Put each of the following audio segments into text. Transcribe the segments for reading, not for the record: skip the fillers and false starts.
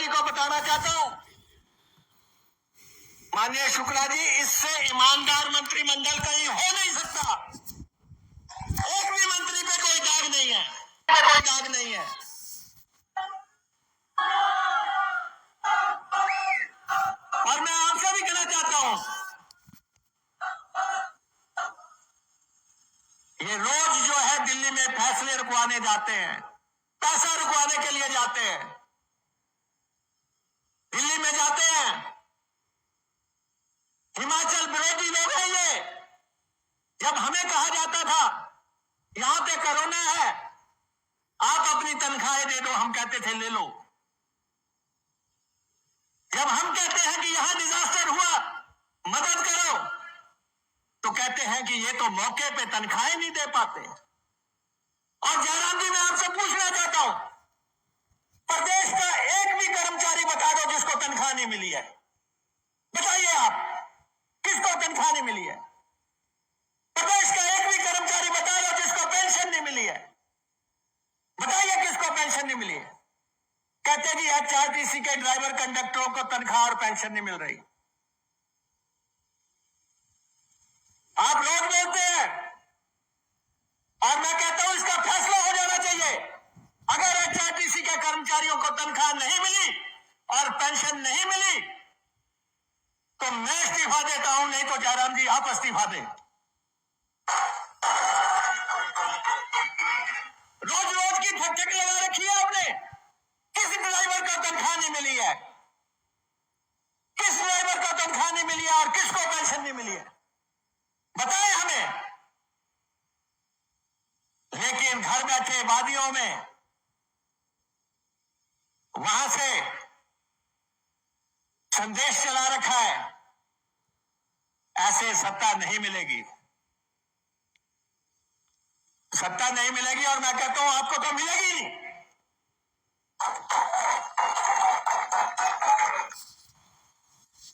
कर्मचारी को बताना चाहता हूं, माननीय शुक्ला जी, इससे ईमानदार मंत्रिमंडल कहीं हो नहीं सकता। एक भी मंत्री पे कोई दाग नहीं है, कोई दाग नहीं है। और मैं आपसे भी कहना चाहता हूं, ये रोज जो है दिल्ली में फैसले रुकवाने जाते हैं, पैसा रुकवाने के लिए जाते हैं, दिल्ली में जाते हैं। हिमाचल विरोधी लोग हैं ये। जब हमें कहा जाता था यहां पे कोरोना है, आप अपनी तनख्वाहें दे दो, हम कहते थे ले लो। जब हम कहते हैं कि यहां डिजास्टर हुआ, मदद करो, तो कहते हैं कि ये तो मौके पे तनख्वाहें नहीं दे पाते। और जयराम जी, मैं आपसे पूछना चाहता हूं, प्रदेश का एक भी कर्मचारी बता दो जिसको तनख्वाह नहीं मिली है। बताइए आप, किसको तनख्वाह नहीं मिली है? प्रदेश का एक भी कर्मचारी बता दो जिसको पेंशन नहीं मिली है। बताइए किसको पेंशन नहीं मिली है? कहते जी एचआरटीसी के ड्राइवर कंडक्टरों को तनख्वाह और पेंशन नहीं मिल रही। आप रोज बोलते हैं, और मैं कहता हूं इसका फैसला हो जाना चाहिए। अगर एचआरटीसी के कर्मचारियों को तनख्वाह नहीं मिली और पेंशन नहीं मिली तो मैं इस्तीफा देता हूं, नहीं तो जयराम जी आप इस्तीफा दें। रोज रोज की ठक लगा रखी है आपने। किस ड्राइवर को तनख्वाह नहीं मिली है? किस ड्राइवर को तनख्वाह नहीं मिली है और किसको पेंशन नहीं मिली है? बताएं हमें। लेकिन घर बैठे वादियों में वहां से संदेश चला रखा है, ऐसे सत्ता नहीं मिलेगी, सत्ता नहीं मिलेगी। और मैं कहता हूं आपको तो मिलेगी नहीं।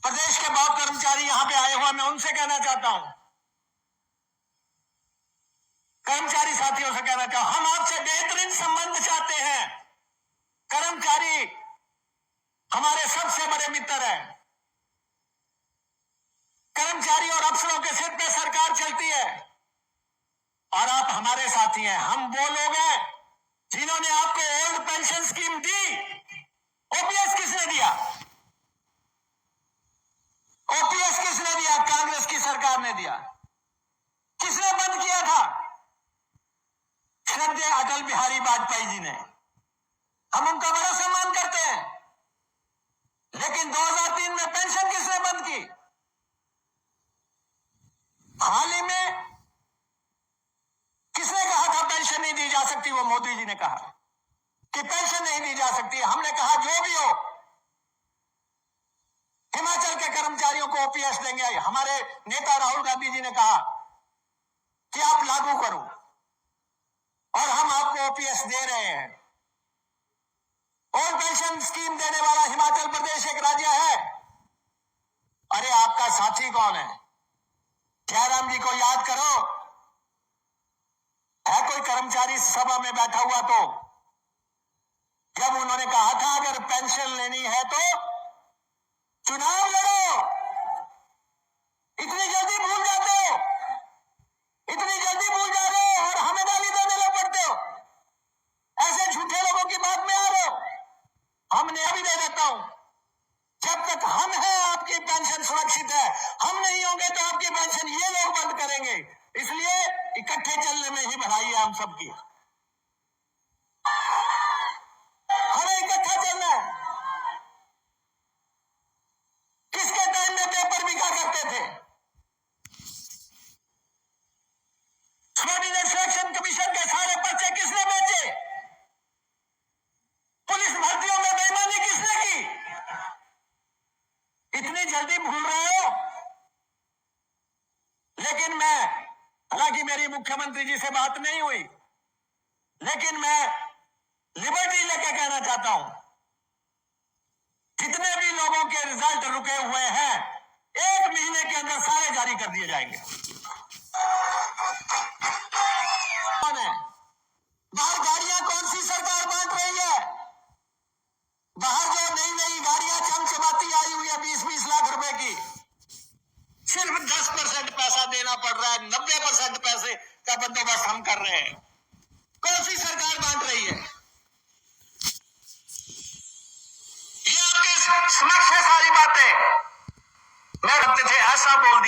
प्रदेश के बहुत कर्मचारी यहां पे आए हुए, मैं उनसे कहना चाहता हूं, कर्मचारी साथियों से कहना चाहता हूं, हम आपसे बेहतरीन संबंध चाहते हैं। कर्मचारी हमारे सबसे बड़े मित्र हैं। कर्मचारी और अफसरों के सिर पे सरकार चलती है और आप हमारे साथी हैं। हम वो लोग हैं जिन्होंने आपको ओल्ड पेंशन स्कीम दी। ओपीएस किसने दिया? ओपीएस किसने दिया? कांग्रेस की सरकार ने दिया। किसने बंद किया था? श्रद्धेय अटल बिहारी वाजपेयी जी ने। हम उनका बड़ा सम्मान करते हैं। लेकिन 2003 में पेंशन किसने बंद की? हाल ही में किसने कहा था पेंशन नहीं दी जा सकती? वो मोदी जी ने कहा कि पेंशन नहीं दी जा सकती। हमने कहा जो भी हो, हिमाचल के कर्मचारियों को ओपीएस देंगे। हमारे नेता राहुल गांधी जी ने कहा कि आप लागू करो, और हम आपको ओपीएस दे रहे हैं। और पेंशन स्कीम देने वाला हिमाचल प्रदेश एक राज्य है। अरे आपका साथी कौन है? जयराम जी को याद करो। है कोई कर्मचारी सभा में बैठा हुआ तो जब उन्होंने कहा था अगर पेंशन लेनी है तो चुनाव लड़ो, इतनी जल्दी भूल जाते हो, इतनी जल्दी भूल जा रहे हो और हमें गाली देने लग पड़ते हो। ऐसे झूठे लोगों की बात में आ रहे हो। हमने अभी दे देता हूं, जब तक हम हैं आपकी पेंशन सुरक्षित है। हम नहीं होंगे तो आपकी पेंशन ये लोग बंद करेंगे। इसलिए इकट्ठे चलने में ही भलाई है हम सबकी। हमें इकट्ठा चलना है। किसके टाइम में पेपर बिका करते थे? सबॉर्डिनेट सिलेक्शन कमीशन के सारे पर्चे किसने बेचे? पुलिस भर्तियों में बेईमानी किसने की? इतनी जल्दी भूल रहे हो? लेकिन मैं, हालांकि मेरी मुख्यमंत्री जी से बात नहीं हुई, लेकिन मैं लिबर्टी लेके कहना चाहता हूं, जितने भी लोगों के रिजल्ट रुके हुए हैं 1 महीने के अंदर सारे जारी कर दिए जाएंगे। कौन है बाहर? गाड़ियां कौन सी सरकार बांट रही है? बाहर जो नई नई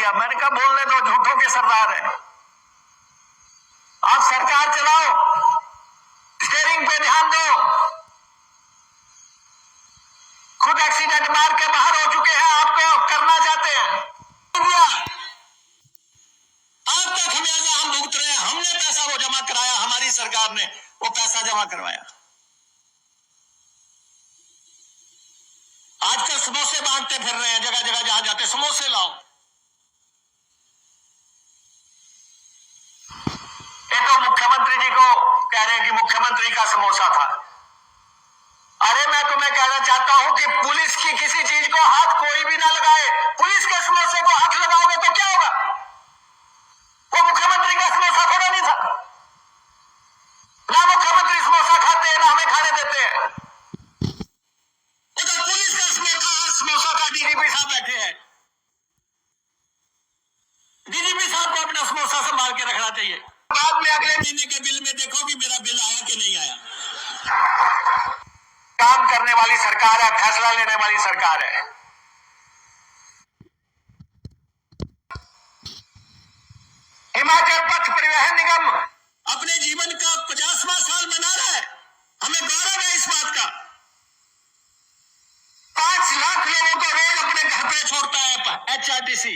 दिया। मैंने कहा बोलने दो, झूठों के सरदार है। आप सरकार चलाओ, स्टीयरिंग पे ध्यान दो। खुद एक्सीडेंट मार के बाहर हो चुके हैं, आपको करना चाहते हैं। आज तक खमियाजा हम भुगत रहे हैं। हमने पैसा वो जमा कराया, हमारी सरकार ने वो पैसा जमा करवाया। आजकल समोसे बांटते फिर रहे हैं, जगह जगह जहां जाते समोसे लाओ। ये तो मुख्यमंत्री जी को कह रहे हैं कि मुख्यमंत्री का समोसा था। अरे मैं तुम्हें कहना चाहता हूं कि पुलिस की किसी चीज को हाथ कोई भी ना लगाए। पुलिस के समोसे को हाथ लगाओगे तो क्या होगा? वो मुख्यमंत्री का समोसा थोड़ा नहीं था। ना मुख्यमंत्री समोसा खाते हैं, ना हमें खाने देते हैं। तो पुलिस का समोसा का डीजीपी साहब बैठे हैं। डीजीपी साहब को अपना समोसा संभाल के रखना चाहिए। बाद में अगले महीने के बिल में देखो कि मेरा बिल आया कि नहीं आया। काम करने वाली सरकार है, फैसला लेने वाली सरकार है। हिमाचल पथ परिवहन निगम अपने जीवन का 50वां साल मना रहा है। हमें गौरव है इस बात का। 5 लाख लोगों को रोज अपने घर पे छोड़ता है एचआरटीसी।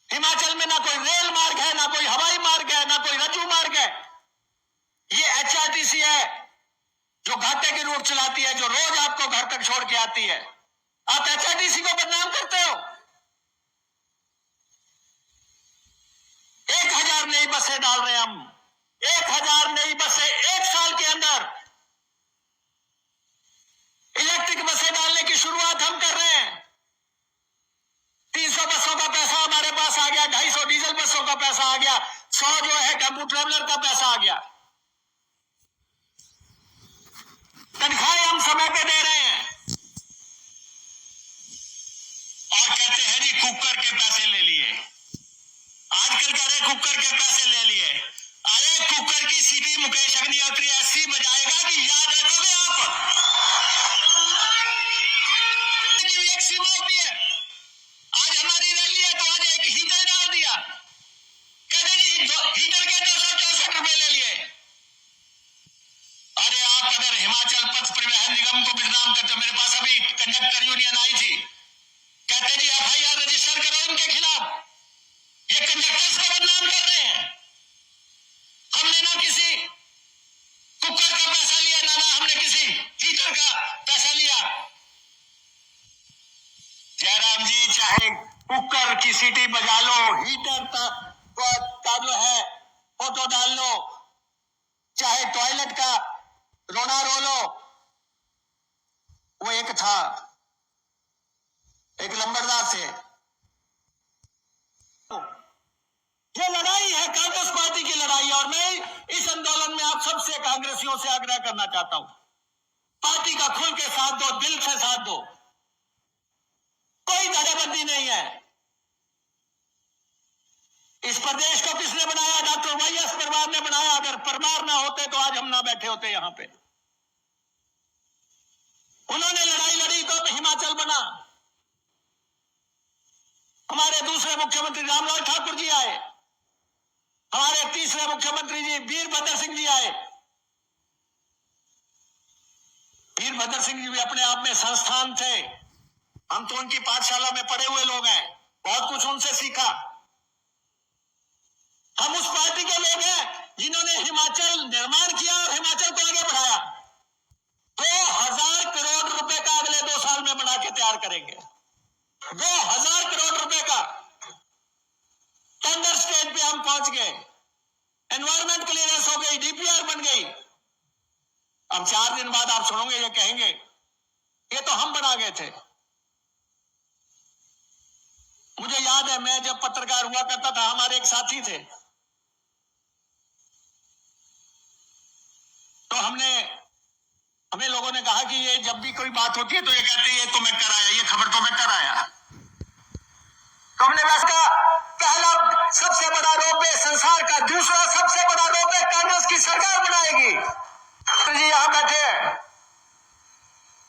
हिमाचल में ना कोई रेल मार्ग है, ना कोई हवाई मार्ग है, ना कोई रज्जू मार्ग है। ये एचआरटीसी है जो घाटे की रूट चलाती है, जो रोज आपको घर तक छोड़ के आती है। आप एचआरटीसी को बदनाम करते हो। 1000 नई बसें डाल रहे हैं हम। 1000 नई बसें एक साल के अंदर। इलेक्ट्रिक बसें डालने की शुरुआत हम कर रहे हैं। 300 बसों का पैसा हमारे पास आ गया, 250 डीजल बसों का पैसा आ गया, 100 जो है टेम्पू ट्रेवलर का पैसा आ गया। तनख्वाहें हम समय पे दे रहे हैं। और कहते हैं जी कुकर के पैसे ले लिए। आजकल कह रहे कुकर के पैसे ले लिए। अरे कुकर की सीटी मुकेश अग्निहोत्री ऐसी बजाएगा कि याद रखोगे आप। एक सीमा होती है। आज हमारी रैली है तो आज एक हीटर डाल दिया। कहते जी हीटर के 264 रुपए ले लिए। अरे आप अगर हिमाचल पथ परिवहन निगम को बदनाम करते हो, मेरे पास अभी कंडक्टर यूनियन आई थी, कहते जी एफआईआर रजिस्टर करो इनके खिलाफ। ये कंडक्टर्स को बदनाम कर रहे हैं। हमने ना किसी कुकर का पैसा लिया, ना हमने किसी हीटर का पैसा लिया। जयराम जी चाहे कुकर की सीटी बजा लो, हीटर का जो है फोटो डाल लो, चाहे टॉयलेट का रोना रो लो। वो एक था, एक लंबरदार से। ये लड़ाई है कांग्रेस पार्टी की लड़ाई है। और मैं इस आंदोलन में आप सबसे कांग्रेसियों से आग्रह करना चाहता हूं, पार्टी का खुल के साथ दो, दिल से साथ दो। कोई धड़ेबंदी नहीं है। इस प्रदेश को किसने बनाया? डॉक्टर वाईएस परमार ने बनाया। अगर परमार ना होते तो आज हम ना बैठे होते यहां पे। उन्होंने लड़ाई लड़ी तो हिमाचल बना। हमारे दूसरे मुख्यमंत्री रामलाल ठाकुर जी आए, हमारे तीसरे मुख्यमंत्री जी वीरभद्र सिंह जी आए। वीरभद्र सिंह जी भी अपने आप में संस्थान थे। हम तो उनकी पाठशाला में पढ़े हुए लोग हैं, बहुत कुछ उनसे सीखा। हम उस पार्टी के लोग हैं जिन्होंने हिमाचल निर्माण किया और हिमाचल को आगे बढ़ाया। 2000 करोड़ रुपए का अगले 2 साल में बना के तैयार करेंगे। 2000 करोड़ रुपए का टेंडर स्टेज पे हम पहुंच गए। एनवायरमेंट क्लियरेंस हो गई, डीपीआर बन गई। अब 4 दिन बाद आप सुनोगे, ये कहेंगे ये तो हम बना गए थे। मुझे याद है, मैं जब पत्रकार हुआ करता था, हमारे एक साथी थे, तो हमें लोगों ने कहा कि ये जब भी कोई बात होती है तो ये कहते हैं ये तो मैं कराया, ये खबर तो मैं कराया। तो हमने कहा पहला सबसे बड़ा रोपवे संसार का, दूसरा सबसे बड़ा रोपवे कांग्रेस की सरकार बनाएगी। जी यहां बैठे हैं,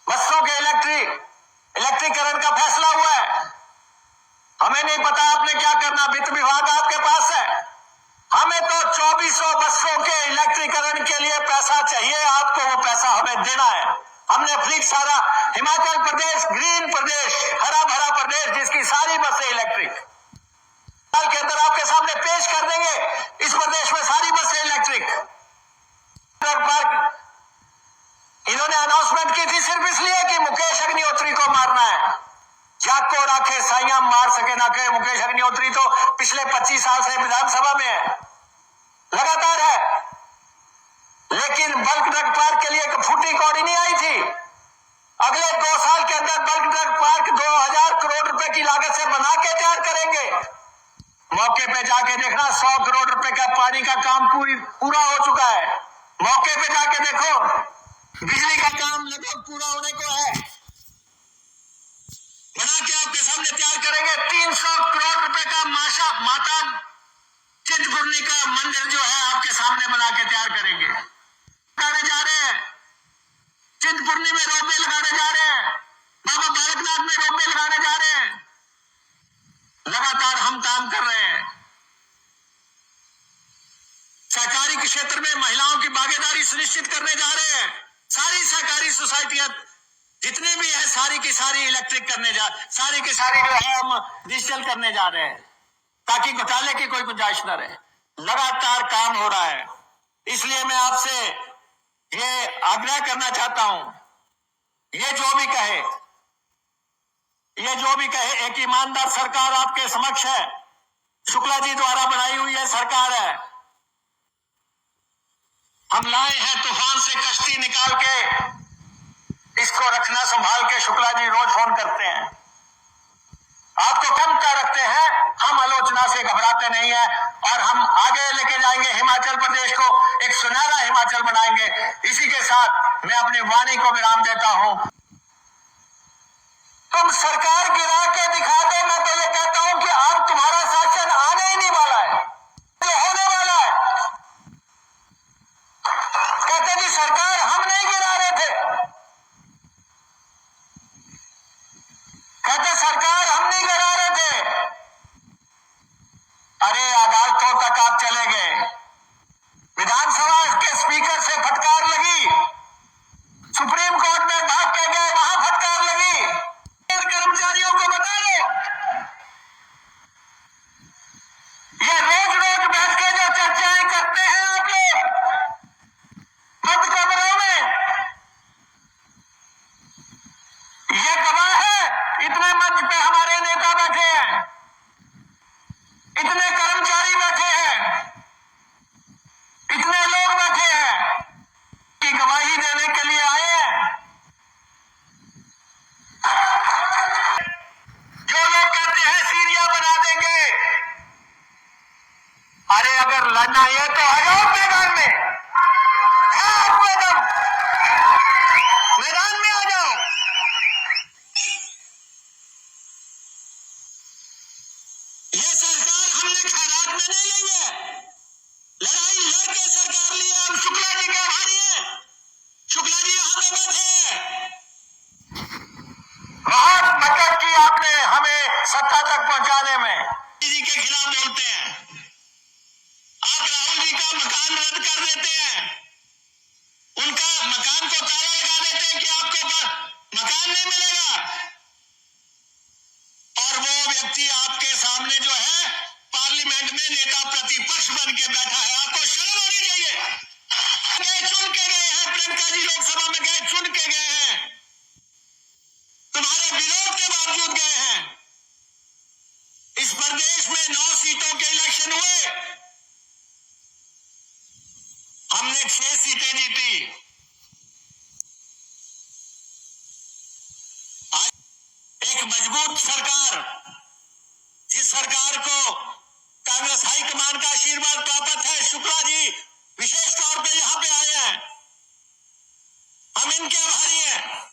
बसों के इलेक्ट्रिकरण का फैसला हुआ है। हमें नहीं पता आपने क्या करना, वित्त विभाग आपके पास है। हमें तो 2400 बसों के इलेक्ट्रीकरण के लिए पैसा चाहिए, आपको वो पैसा हमें देना है। हमने फ्लिक सारा हिमाचल प्रदेश, ग्रीन प्रदेश, हरा भरा प्रदेश, जिसकी सारी बसें इलेक्ट्रिक, साल के अंदर आपके सामने पेश कर देंगे। इस प्रदेश में सारी बसें इलेक्ट्रिक। पार्क इन्होंने अनाउंसमेंट की थी सिर्फ इसलिए कि मुकेश अग्निहोत्री को मारना है। जाग को राखे साइया, मार सके ना के। मुकेश अग्निहोत्री तो पिछले 25 साल से विधानसभा में है, लगातार है, लेकिन बल्क ड्रग पार्क के लिए एक फूटी कौड़ी नहीं आई थी। अगले 2 साल के अंदर बल्क ड्रग पार्क 2000 करोड़ रुपए की लागत से बना के तैयार करेंगे। मौके पे जाके देखना, 100 करोड़ रुपए का पानी का काम पूरा हो चुका है। मौके पे जाके देखो, बिजली का काम लगभग पूरा होने को है। बना के आपके सामने तैयार करेंगे। 300 करोड़ रुपए का माता चिंतपूर्णी का मंदिर जो है आपके सामने बना के तैयार करेंगे। लगाने जा रहे हैं, चिंतपूर्णी में रोपवे लगाने जा रहे हैं, बाबा बालकनाथ में रोपवे लगाने जा रहे हैं। लगातार हम काम कर रहे हैं। सहकारी के क्षेत्र में महिलाओं की भागीदारी सुनिश्चित करने जा रहे हैं। सारी सहकारी सोसाइटियां जितनी भी है, सारी की सारी इलेक्ट्रिक करने सारी की सारी जो है हम डिजिटल करने जा रहे हैं, ताकि घोटाले की कोई गुंजाइश न रहे। लगातार काम हो रहा है। इसलिए मैं आपसे ये आग्रह करना चाहता हूं, ये जो भी कहे, एक ईमानदार सरकार आपके समक्ष है। शुक्ला जी द्वारा बनाई हुई है सरकार है। हम लाए हैं तूफान से कश्ती निकाल के, इसको रखना संभाल के। शुक्ला जी रोज फोन करते हैं, आपको कम कर रखते हैं। हम आलोचना से घबराते नहीं है और हम आगे लेके जाएंगे हिमाचल प्रदेश को, एक सुनहरा हिमाचल बनाएंगे। इसी के साथ मैं अपनी वाणी को विराम देता हूं। तुम सरकार गिरा के दिखा दो, मैं तो ये कहता हूं कि अब तुम्हारा शासन आने ही नहीं वाला है, जो होने वाला है। कहते जी सरकार हम नहीं गिरा रहे थे, कहते सरकार हम नहीं गिरा रहे थे। अरे अदालतों तक आप चले गए, विधानसभा के स्पीकर से फटकार लगी, सुप्रीम कोर्ट में भाग के गए, वहां फटकार लगी। कर्मचारियों को बता दे, ये रोज रोज बैठ के जो चर्चाएं करते हैं आप लोग बंद कमरों में, ये गवाह है। इतने मंच पे हमारे नेता बैठे हैं, इतने कर्मचारी बैठे हैं, इतने लोग बैठे हैं कि गवाही देने के लिए आए हैं। जो लोग कहते हैं सीरिया बना देंगे, अरे अगर लड़ना है तो आ जाओ मैदान में, मैदान में आ जाओ। ये सरकार हमने खैरात में नहीं ली है, लड़ाई लड़के सरकार ली है। हम शुक्ला जी के आभारी हैं, शुक्ला जी यहां पे बैठे हैं। बहुत मदद की आपने हमें सत्ता तक पहुंचाने में। जी के खिलाफ बोलते हैं, आप राहुल जी का मकान रद्द कर देते हैं, उनका मकान को ताला लगा देते हैं कि आपको मकान नहीं मिलेगा, और वो व्यक्ति आपके सामने जो है पार्लियामेंट में नेता प्रतिपक्ष बन के बैठा है। आपको शर्म आनी चाहिए। गए चुन के गए हैं, प्रियंका जी लोकसभा में गए, चुन के गए हैं, तुम्हारे विरोध के बावजूद गए हैं। इस प्रदेश में 9 सीटों के इलेक्शन हुए, हमने 6 सीटें जीती। आज एक मजबूत सरकार, जिस सरकार को कांग्रेस हाईकमान का आशीर्वाद प्राप्त है, शुक्ला जी विशेष तौर पे यहां पे आए हैं, हम इनके आभारी हैं।